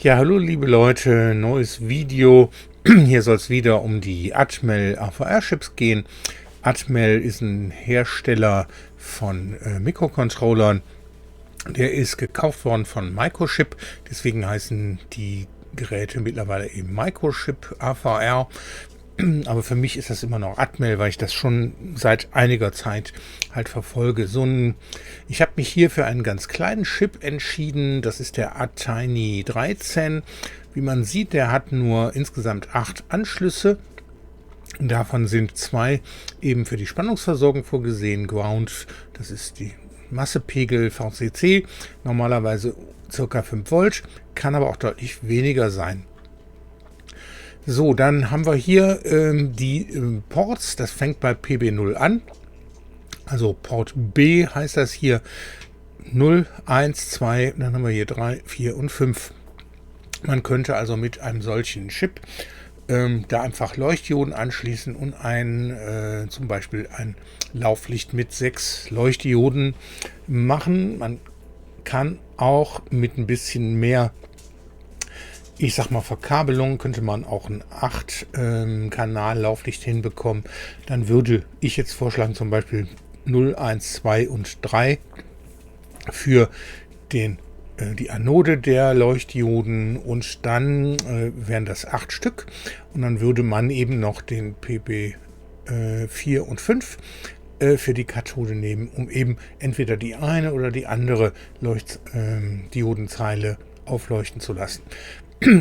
Ja, hallo liebe Leute, neues Video. Hier soll es wieder um die Atmel AVR-Chips gehen. Atmel ist ein Hersteller von Mikrocontrollern. Der ist gekauft worden von Microchip, deswegen heißen die Geräte mittlerweile eben Microchip AVR. Aber für mich ist das immer noch Atmel, weil ich das schon seit einiger Zeit halt verfolge. Ich habe mich hier für einen ganz kleinen Chip entschieden. Das ist der Attiny 13. Wie man sieht, der hat nur insgesamt 8 Anschlüsse. Davon sind 2 eben für die Spannungsversorgung vorgesehen. Ground, das ist die Massepegel VCC, normalerweise ca. 5 Volt, kann aber auch deutlich weniger sein. So, dann haben wir hier die Ports. Das fängt bei PB0 an. Also Port B heißt das hier 0, 1, 2, dann haben wir hier 3, 4 und 5. Man könnte also mit einem solchen Chip da einfach Leuchtdioden anschließen und zum Beispiel ein Lauflicht mit 6 Leuchtdioden machen. Man kann auch mit ein bisschen mehr, ich sag mal, Verkabelung, könnte man auch ein 8-Kanal-Lauflicht hinbekommen. Dann würde ich jetzt vorschlagen, zum Beispiel 0, 1, 2 und 3 für die Anode der Leuchtdioden, und dann wären das 8 Stück, und dann würde man eben noch den PB 4 und 5 für die Kathode nehmen, um eben entweder die eine oder die andere Diodenzeile aufleuchten zu lassen.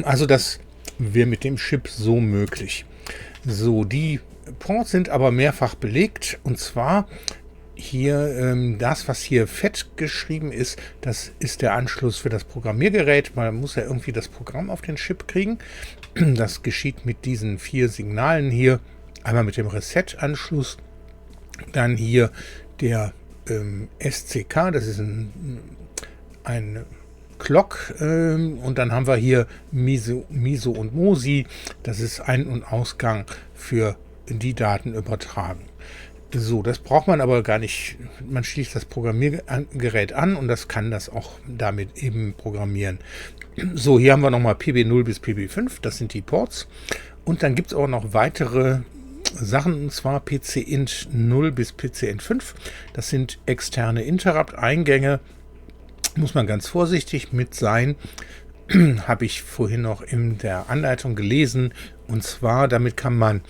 Also das wäre mit dem Chip so möglich. So, die Ports sind aber mehrfach belegt, und zwar hier das, was hier fett geschrieben ist, das ist der Anschluss für das Programmiergerät. Man muss ja irgendwie das Programm auf den Chip kriegen. Das geschieht mit diesen 4 Signalen hier. Einmal mit dem Reset-Anschluss, dann hier der SCK, das ist ein Clock, und dann haben wir hier MISO und MOSI, das ist Ein- und Ausgang für die Datenübertragung. So, das braucht man aber gar nicht. Man schließt das Programmiergerät an und das kann das auch damit eben programmieren. So, hier haben wir nochmal PB0 bis PB5, das sind die Ports. Und dann gibt es auch noch weitere Sachen, und zwar PCInt 0 bis PCInt 5. Das sind externe Interrupt-Eingänge. Muss man ganz vorsichtig mit sein. Habe ich vorhin noch in der Anleitung gelesen. Und zwar, damit kann man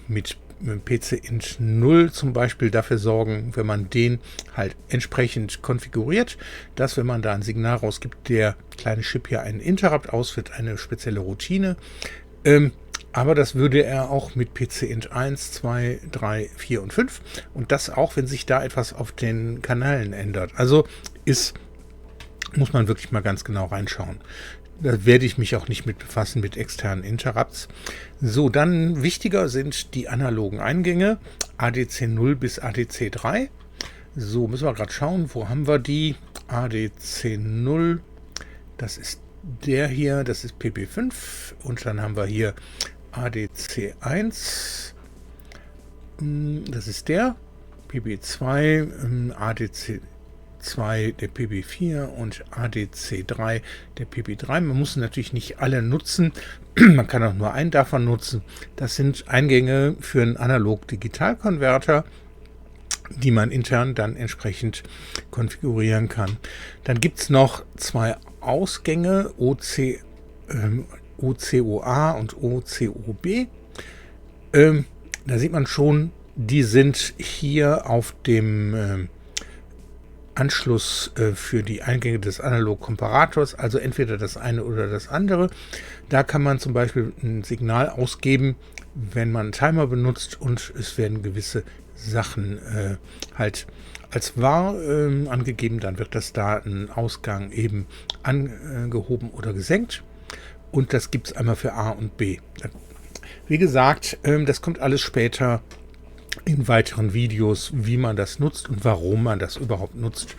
mit PCInt 0 zum Beispiel dafür sorgen, wenn man den halt entsprechend konfiguriert, dass, wenn man da ein Signal rausgibt, der kleine Chip hier einen Interrupt ausführt, eine spezielle Routine. Aber das würde er auch mit PCInt 1, 2, 3, 4 und 5, und das auch, wenn sich da etwas auf den Kanälen ändert. Also muss man wirklich mal ganz genau reinschauen. Da werde ich mich auch nicht mit befassen, mit externen Interrupts. So, dann wichtiger sind die analogen Eingänge, ADC 0 bis ADC 3. So, müssen wir gerade schauen, wo haben wir die? ADC 0, das ist der hier, das ist PB5, und dann haben wir hier ADC 1, das ist der, PB2, ADC 2 der PB4 und ADC 3 der PB3. Man muss natürlich nicht alle nutzen, man kann auch nur einen davon nutzen. Das sind Eingänge für einen Analog-Digital-Konverter, die man intern dann entsprechend konfigurieren kann. Dann gibt es noch 2 Ausgänge, OCOA und OCOB. Da sieht man schon, die sind hier auf dem Anschluss für die Eingänge des Analog-Komparators, also entweder das eine oder das andere. Da kann man zum Beispiel ein Signal ausgeben, wenn man einen Timer benutzt, und es werden gewisse Sachen halt als wahr angegeben. Dann wird das Datenausgang eben angehoben oder gesenkt, und das gibt es einmal für A und B. Wie gesagt, das kommt alles später in weiteren Videos, wie man das nutzt und warum man das überhaupt nutzt.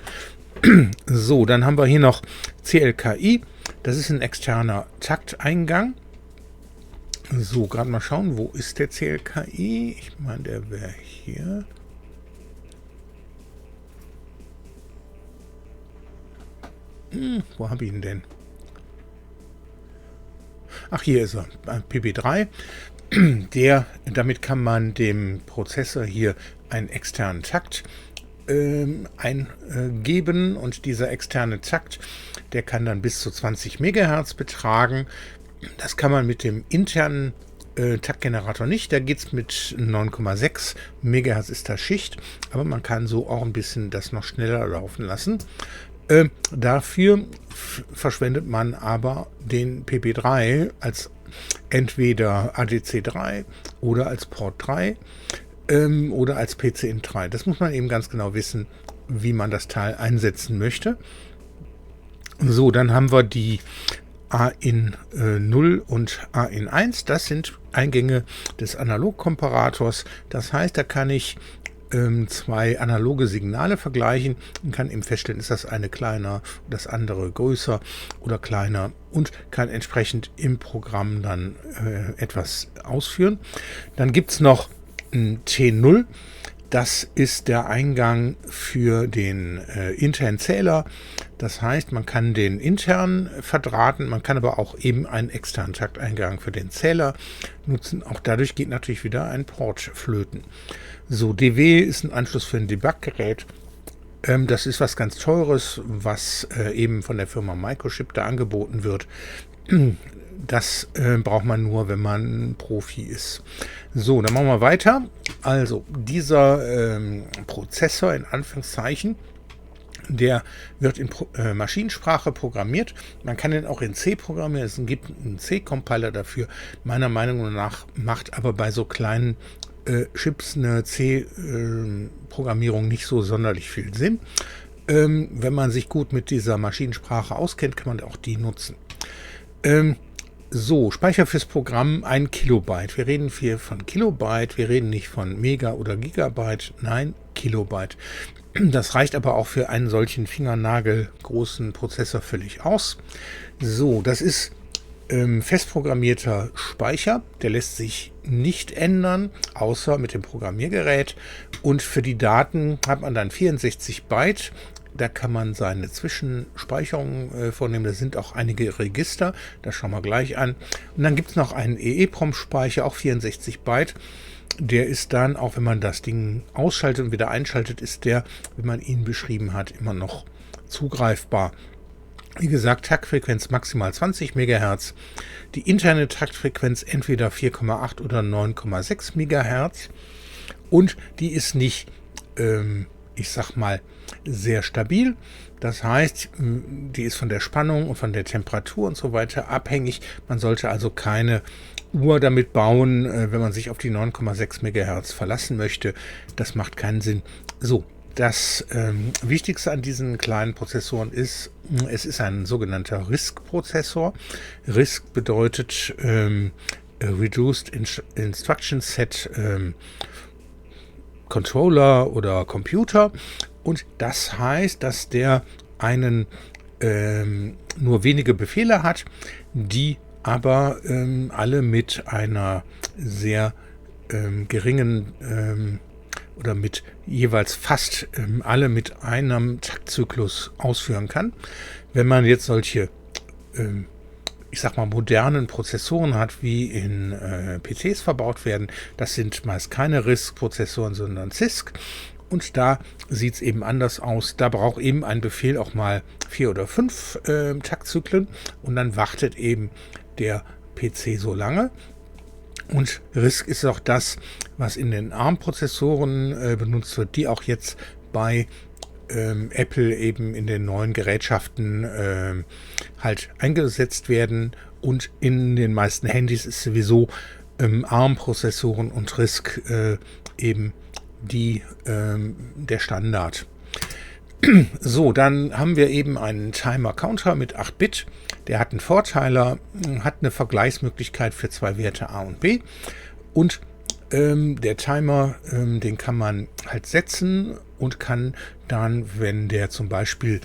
So, dann haben wir hier noch CLKI. Das ist ein externer Takteingang. So, gerade mal schauen, wo ist der CLKI? Ich meine, der wäre hier. Wo habe ich ihn denn? Ach, hier ist er, PB3. Damit kann man dem Prozessor hier einen externen Takt eingeben, und dieser externe Takt, der kann dann bis zu 20 Megahertz betragen. Das kann man mit dem internen Taktgenerator nicht. Da geht es mit 9,6 Megahertz ist das Schicht, aber man kann so auch ein bisschen das noch schneller laufen lassen. Dafür verschwendet man aber den PB3 als entweder ADC3 oder als Port 3 oder als PCM3. Das muss man eben ganz genau wissen, wie man das Teil einsetzen möchte. So, dann haben wir die AIN 0 und AIN 1. Das sind Eingänge des Analogkomparators. Das heißt, da kann ich zwei analoge Signale vergleichen und kann eben feststellen, ist das eine kleiner, das andere größer oder kleiner, und kann entsprechend im Programm dann etwas ausführen. Dann gibt es noch ein T0. Das ist der Eingang für den internen Zähler. Das heißt, man kann den intern verdrahten, man kann aber auch eben einen externen Takteingang für den Zähler nutzen. Auch dadurch geht natürlich wieder ein Port flöten. So, DW ist ein Anschluss für ein Debuggerät. Das ist was ganz Teures, was eben von der Firma Microchip da angeboten wird. Das braucht man nur, wenn man Profi ist. So, dann machen wir weiter. Also, dieser Prozessor in Anführungszeichen, der wird in Maschinensprache programmiert. Man kann den auch in C programmieren. Es gibt einen C-Compiler dafür. Meiner Meinung nach macht aber bei so kleinen Chips eine C-Programmierung nicht so sonderlich viel Sinn. Wenn man sich gut mit dieser Maschinensprache auskennt, kann man auch die nutzen. So, Speicher fürs Programm 1 Kilobyte. Wir reden hier von Kilobyte, wir reden nicht von Mega oder Gigabyte, nein, Kilobyte. Das reicht aber auch für einen solchen fingernagelgroßen Prozessor völlig aus. So, das ist festprogrammierter Speicher, der lässt sich nicht ändern, außer mit dem Programmiergerät. Und für die Daten hat man dann 64 Byte. Da kann man seine Zwischenspeicherungen vornehmen. Da sind auch einige Register. Das schauen wir gleich an. Und dann gibt es noch einen EEPROM-Speicher, auch 64 Byte. Der ist dann, auch wenn man das Ding ausschaltet und wieder einschaltet, ist der, wenn man ihn beschrieben hat, immer noch zugreifbar. Wie gesagt, Taktfrequenz maximal 20 MHz. Die interne Taktfrequenz entweder 4,8 oder 9,6 MHz. Und die ist nicht, ich sag mal, sehr stabil. Das heißt, die ist von der Spannung und von der Temperatur und so weiter abhängig. Man sollte also keine Uhr damit bauen, wenn man sich auf die 9,6 MHz verlassen möchte. Das macht keinen Sinn. So, das Wichtigste an diesen kleinen Prozessoren ist, es ist ein sogenannter RISC-Prozessor. RISC bedeutet Reduced Instruction Set Controller oder Computer. Und das heißt, dass der nur wenige Befehle hat, die aber alle mit einer sehr geringen oder mit jeweils fast alle mit einem Taktzyklus ausführen kann. Wenn man jetzt solche, ich sag mal, modernen Prozessoren hat, wie in PCs verbaut werden, das sind meist keine RISC-Prozessoren, sondern CISC. Und da sieht es eben anders aus. Da braucht eben ein Befehl auch mal 4 oder 5 Taktzyklen, und dann wartet eben der PC so lange. Und RISC ist auch das, was in den ARM-Prozessoren benutzt wird, die auch jetzt bei Apple eben in den neuen Gerätschaften halt eingesetzt werden. Und in den meisten Handys ist sowieso ARM-Prozessoren und RISC eben der Standard. So, dann haben wir eben einen Timer-Counter mit 8 Bit. Der hat einen Vorteiler, hat eine Vergleichsmöglichkeit für zwei Werte A und B. Und der Timer, den kann man halt setzen und kann dann, wenn der zum Beispiel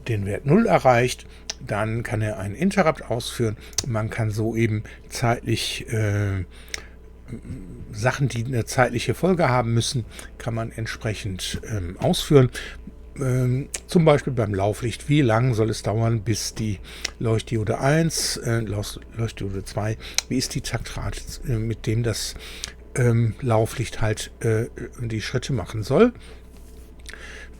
den Wert 0 erreicht, dann kann er einen Interrupt ausführen. Man kann so eben zeitlich Sachen, die eine zeitliche Folge haben müssen, kann man entsprechend ausführen. zum Beispiel beim Lauflicht, wie lang soll es dauern, bis die Leuchtdiode 1, Leuchtdiode 2, wie ist die Taktrate, mit dem das Lauflicht halt die Schritte machen soll.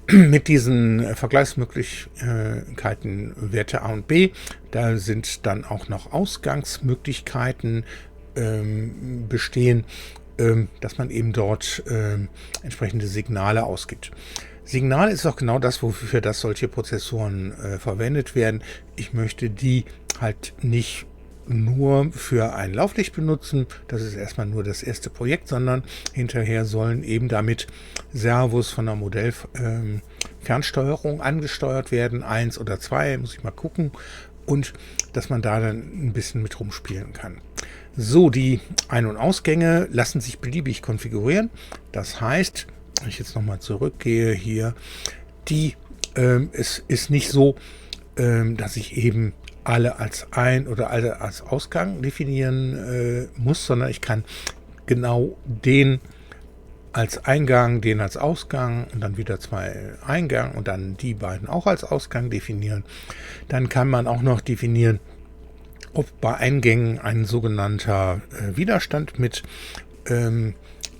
Mit diesen Vergleichsmöglichkeiten Werte A und B, da sind dann auch noch Ausgangsmöglichkeiten bestehen, dass man eben dort entsprechende Signale ausgibt. Signal ist auch genau das, wofür das solche Prozessoren verwendet werden. Ich möchte die halt nicht nur für ein Lauflicht benutzen, das ist erstmal nur das erste Projekt, sondern hinterher sollen eben damit Servos von der Modellfernsteuerung angesteuert werden, 1 oder 2, muss ich mal gucken, und dass man da dann ein bisschen mit rumspielen kann. So, die Ein- und Ausgänge lassen sich beliebig konfigurieren. Das heißt, wenn ich jetzt nochmal zurückgehe hier, es ist nicht so, dass ich eben alle als Ein- oder alle als Ausgang definieren muss, sondern ich kann genau den als Eingang, den als Ausgang und dann wieder 2 Eingang und dann die beiden auch als Ausgang definieren. Dann kann man auch noch definieren, ob bei Eingängen ein sogenannter Widerstand mit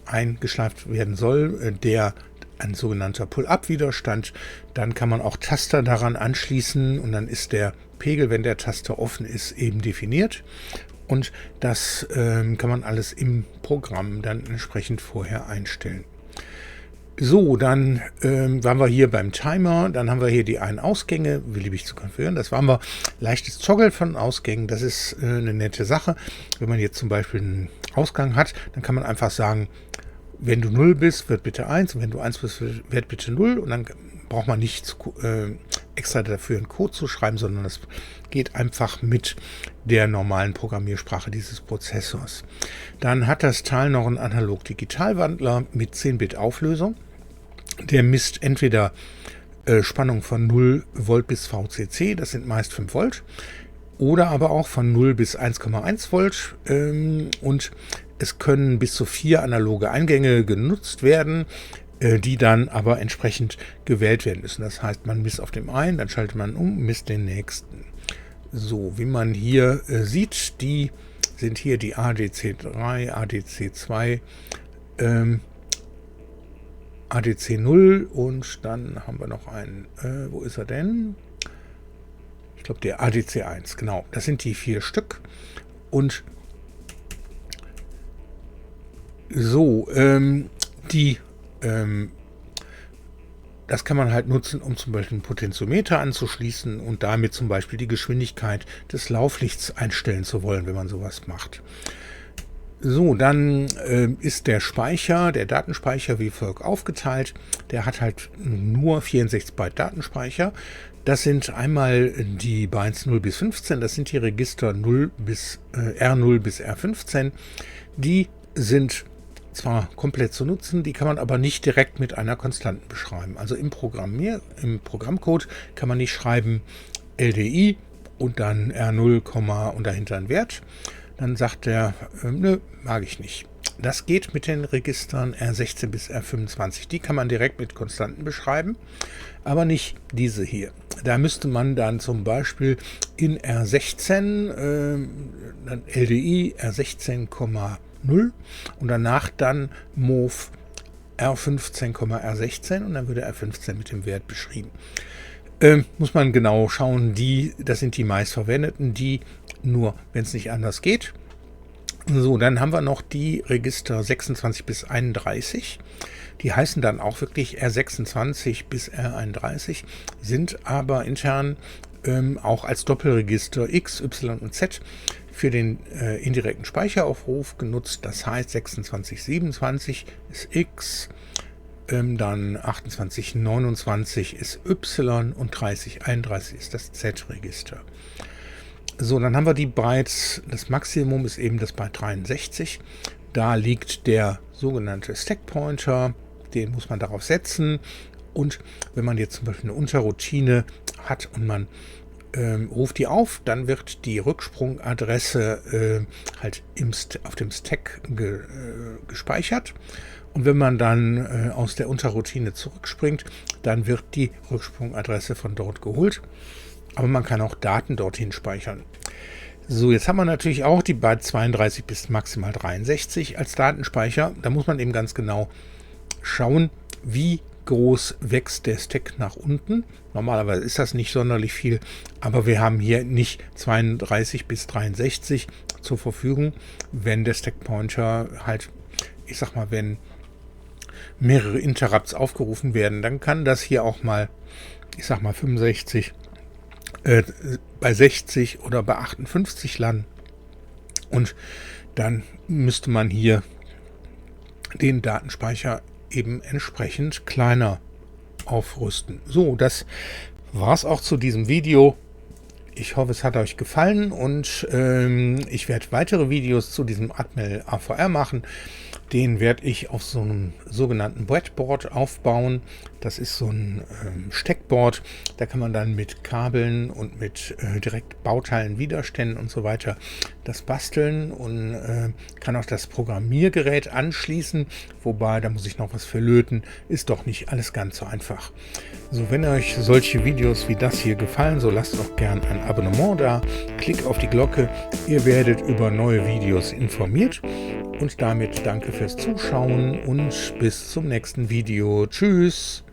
eingeschleift werden soll, der ein sogenannter Pull-up-Widerstand. Dann kann man auch Taster daran anschließen und dann ist der Pegel, wenn der Taster offen ist, eben definiert. Und das kann man alles im Programm dann entsprechend vorher einstellen. So, dann waren wir hier beim Timer, dann haben wir hier die Ein-Ausgänge, beliebig zu konfigurieren. Das waren wir, leichtes Toggle von Ausgängen, das ist eine nette Sache. Wenn man jetzt zum Beispiel einen Ausgang hat, dann kann man einfach sagen, wenn du 0 bist, wird bitte 1, und wenn du 1 bist, wird bitte 0, und dann braucht man nicht extra dafür einen Code zu schreiben, sondern das geht einfach mit der normalen Programmiersprache dieses Prozessors. Dann hat das Teil noch einen Analog-Digital-Wandler mit 10-Bit Auflösung. Der misst entweder Spannung von 0 Volt bis VCC, das sind meist 5 Volt, oder aber auch von 0 bis 1,1 Volt, und es können bis zu 4 analoge Eingänge genutzt werden, die dann aber entsprechend gewählt werden müssen. Das heißt, man misst auf dem einen, dann schaltet man um, misst den nächsten. So, wie man hier sieht, die sind hier die ADC3, ADC2, ADC0 und dann haben wir noch einen, wo ist er denn? Ich glaube, der ADC1, genau. Das sind die 4 Stück. Und so, das kann man halt nutzen, um zum Beispiel einen Potentiometer anzuschließen und damit zum Beispiel die Geschwindigkeit des Lauflichts einstellen zu wollen, wenn man sowas macht. So, dann ist der Speicher, der Datenspeicher wie folgt aufgeteilt. Der hat halt nur 64 Byte Datenspeicher. Das sind einmal die Bytes 0 bis 15, das sind die Register 0 bis R0 bis R15. Die sind zwar komplett zu nutzen, die kann man aber nicht direkt mit einer Konstanten beschreiben. Also im Programmcode kann man nicht schreiben LDI und dann R0, und dahinter ein Wert. Dann sagt der, nö, mag ich nicht. Das geht mit den Registern R16 bis R25. Die kann man direkt mit Konstanten beschreiben, aber nicht diese hier. Da müsste man dann zum Beispiel in R16 dann LDI R16,0 und danach dann MOV R15,R16 und dann würde R15 mit dem Wert beschrieben. Muss man genau schauen, das sind die meistverwendeten, die nur, wenn es nicht anders geht. So, dann haben wir noch die Register 26 bis 31. Die heißen dann auch wirklich R26 bis R31, sind aber intern auch als Doppelregister X, Y und Z für den indirekten Speicheraufruf genutzt. Das heißt 26, 27 ist X, dann 28, 29 ist Y und 30, 31 ist das Z-Register. So, dann haben wir die Bytes, das Maximum ist eben das Byte 63. Da liegt der sogenannte Stack Pointer, den muss man darauf setzen. Und wenn man jetzt zum Beispiel eine Unterroutine hat und man ruft die auf, dann wird die Rücksprungadresse halt auf dem Stack gespeichert. Und wenn man dann aus der Unterroutine zurückspringt, dann wird die Rücksprungadresse von dort geholt. Aber man kann auch Daten dorthin speichern. So, jetzt haben wir natürlich auch die Byte 32 bis maximal 63 als Datenspeicher. Da muss man eben ganz genau schauen, wie groß wächst der Stack nach unten. Normalerweise ist das nicht sonderlich viel, aber wir haben hier nicht 32 bis 63 zur Verfügung. Wenn der Stack Pointer halt, ich sag mal, wenn mehrere Interrupts aufgerufen werden, dann kann das hier auch mal, ich sag mal 65 bei 60 oder bei 58 landen. Und dann müsste man hier den Datenspeicher eben entsprechend kleiner aufrüsten. So, das war es auch zu diesem Video. Ich hoffe, es hat euch gefallen und ich werde weitere Videos zu diesem Atmel AVR machen. Den werde ich auf so einem sogenannten Breadboard aufbauen. Das ist so ein Steckboard. Da kann man dann mit Kabeln und mit direkt Bauteilen, Widerständen und so weiter das basteln und kann auch das Programmiergerät anschließen. Wobei, da muss ich noch was für löten. Ist doch nicht alles ganz so einfach. So, wenn euch solche Videos wie das hier gefallen, so lasst doch gern ein Abonnement da. Klickt auf die Glocke. Ihr werdet über neue Videos informiert. Und damit danke fürs Zuschauen und bis zum nächsten Video. Tschüss!